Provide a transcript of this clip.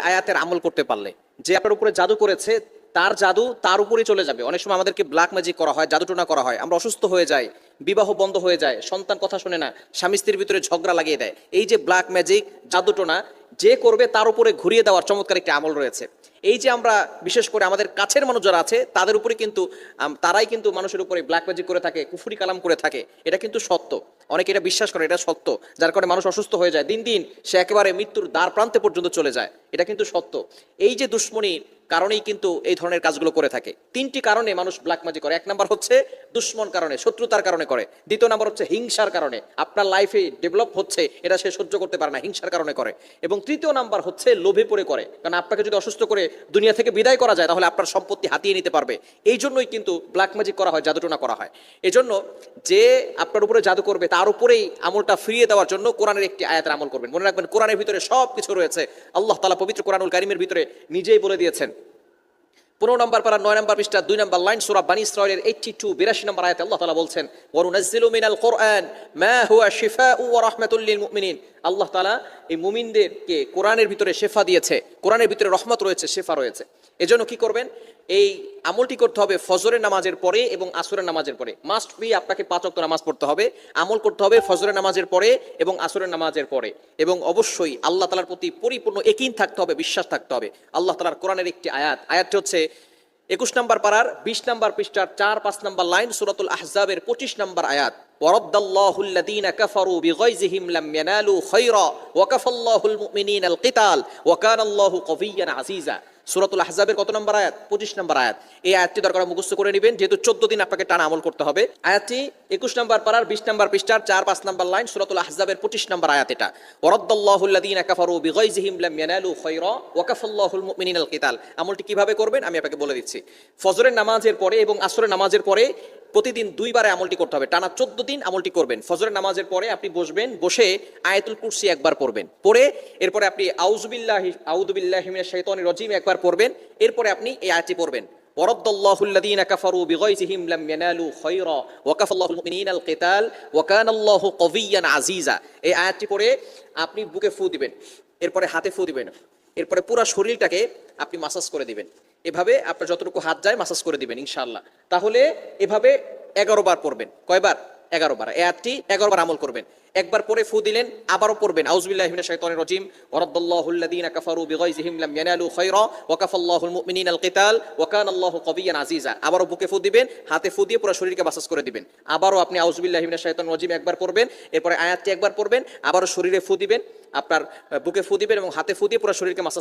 আয়াতের আমল করতে পারলে যে আপনার উপরে জাদু করেছে তার জাদু তার উপরেই চলে যাবে। অনেক সময় আমাদেরকে ব্ল্যাক ম্যাজিক করা হয়, জাদুটোনা করা হয়, আমরা অসুস্থ হয়ে যাই, বিবাহ বন্ধ হয়ে যায়, সন্তান কথা শুনে না, স্বামী স্ত্রীর ভিতরে ঝগড়া লাগিয়ে দেয়। এই যে ব্ল্যাক ম্যাজিক, জাদুটোনা যে করবে তার উপরে ঘুরিয়ে দেওয়ার চমৎকার একটি আমল রয়েছে। এই যে আমরা বিশেষ করে আমাদের কাছের মানুষ যারা আছে তাদের উপরে কিন্তু তারাই কিন্তু মানুষের উপরে ব্ল্যাক ম্যাজিক করে থাকে, কুফরি কালাম করে থাকে। এটা কিন্তু সত্য, অনেকে এটা বিশ্বাস করে, এটা সত্য। যার কারণে মানুষ অসুস্থ হয়ে যায়, দিন দিন সে একেবারে মৃত্যুর দ্বার প্রান্তে পর্যন্ত চলে যায়। এটা কিন্তু সত্য। এই যে দুশ্মনীর কারণেই কিন্তু এই ধরনের কাজগুলো করে থাকে। তিনটি কারণে মানুষ ব্ল্যাক ম্যাজিক করে। এক নাম্বার হচ্ছে দুশ্মন কারণে, শত্রুতার কারণে করে। দ্বিতীয় নাম্বার হচ্ছে হিংসার কারণে, আপনার লাইফে ডেভেলপ হচ্ছে এটা সে সহ্য করতে পারে না, হিংসার কারণে করে। এবং তৃতীয় নাম্বার হচ্ছে লোভে পড়ে করে, কারণ আপনাকে যদি অসুস্থ করে দুনিয়া থেকে বিদায় করা যায় তাহলে আপনার সম্পত্তি হাতিয়ে নিতে পারবে। এই জন্যই কিন্তু ব্ল্যাক ম্যাজিক করা হয়, জাদুটোনা করা হয়। এজন্য যে আপনার উপরে জাদু করবে তার উপরেই আমলটা ফিরিয়ে দেওয়ার জন্য কোরআনের একটি আয়াতের আমল করবেন। মনে রাখবেন, কোরআনের ভিতরে সব কিছু রয়েছে। আল্লাহ তাআলা পবিত্র কোরআনুল কারীমের ভিতরে নিজেই বলে দিয়েছেন। 15 নম্বর পারা 9 নম্বর পৃষ্ঠা 2 নম্বর লাইন সূরা বানী ইসরাঈলের 82 নম্বর আয়াতে আল্লাহ তাআলা বলছেন, ওয়া নুনাজ্জিলু মিনাল কুরআন মা হুয়া শিফাউ ওয়া রাহমাতুল লিল মুমিনিন। আল্লাহ তাআলা এই মুমিনদেরকে কোরআনের ভিতরে শিফা দিয়েছে, কোরআনের ভিতরে রহমত রয়েছে, শিফা রয়েছে। এজন্য কি করবেন, এই আমলটি করতে হবে ফজরের নামাজের পরে এবং আসরের নামাজের পরে। মাস্ট বি আপনাকে 5 ওয়াক্ত নামাজ পড়তে হবে, আমল করতে হবে ফজরের নামাজের পরে এবং আসরের নামাজের পরে। এবং অবশ্যই আল্লাহ তাআলার প্রতি পরিপূর্ণ ইয়াকিন থাকতে হবে, বিশ্বাস থাকতে হবে। আল্লাহ তাআলার কোরআনের একটি আয়াতটি হচ্ছে 21 নম্বর পারার 20 নম্বর পৃষ্ঠার 4-5 নম্বর লাইন সূরাতুল আহজাবের 25 নম্বর আয়াত, ওয়ারাদ্দাল্লাহুল লাযীনা কাফারু বিগাইযিহিম লাম ইয়ানালু খায়রা ওয়া কাফাল্লাহুল মুমিনিনাল কিতাল ওয়া কানাল্লাহু কাবিয়্যান আজিজা। সূরাতুল আহজাবের কত নম্বর আয়াত? 25 নম্বর আয়াত। এই আয়াতটি দরকার মুখস্থ করে নেবেন, যেহেতু 14 দিন আপনাকে টানা আমল করতে হবে। আয়াতটি 21 নম্বর পারার 20 নম্বর পৃষ্ঠার 4-5 নম্বর লাইন সূরাতুল আহজাবের 25 নম্বর আয়াত। এটা ওয়ারাদ্দাল্লাহুল লাযীনা কাফারু বিগাইযিহিম লাম ইয়ানালু খায়রা ওয়া কাফাল্লাহুল মুমিনিনাল কিতাল। আমলটি কিভাবে করবেন আমি আপনাকে বলে দিচ্ছি। ফজরের নামাজের পরে এবং আসরের নামাজের পরে প্রতিদিন 2 বারে আমলটি করতে হবে। টানা 14 দিন আমলটি করবেন। ফজরের নামাজের পরে আপনি বসবেন, বসে আয়াতুল কুরসি একবার পড়বেন, পড়ে এরপরে আপনি আউযু বিল্লাহি মিনাশ শাইতানির রাজিম একবার পড়বেন। এরপরে আপনি এই আয়াতটি পড়বেন, ওয়ারাদ্দাল্লাহুল লাযীনা কাফারু বিগাইযিহিম লাম ইয়ানালু খায়রা ওয়া কাফাল্লাহুল মুমিনিনাল কিতাল ওয়া কানাল্লাহু কাবিয়্যান আজিজা। এই আয়াতটি পড়ে আপনি বুকে ফু দিবেন, এরপরে হাতে ফু দিবেন, এরপরে পুরো শরীরটাকে আপনি মাসাজ করে দিবেন। এভাবে আপনার যতটুকু হাত যায় মাসাজ করে দিবেন ইনশাআল্লাহ। তাহলে এভাবে 11 বার পড়বেন। কয়বার? 11 বার। এই আয়াতটি 11 বার আমল করবেন। একবার পরে ফু দিলেন, আবারও পড়বেন আউযু বিল্লাহি মিনাশ শাইতানির রাজিম, ওয়ারাদ্দাল্লাহুল লাযীনা কাফারু বিগাইযিহিম লাম ইয়ানালু খায়রা ওয়া কাফাল্লাহুল মুমিনিনাল কিতাল ওয়া কানাল্লাহু কাবিয়্যান আজিজা। আবারও বুকে ফু দিবেন, হাতে ফু দিয়ে পুরো শরীরকে মাসাজ করে দিবেন। আবারও আপনি আউযু বিল্লাহি মিনাশ শাইতানির রাজিম একবার পড়বেন, এরপরে আয়াতটি একবার পড়বেন, আবারও শরীরে ফু দিবেন, আপনার বুকে ফু দিবেন এবং হাতে ফু দিয়ে পুরো শরীরকে মাসাজ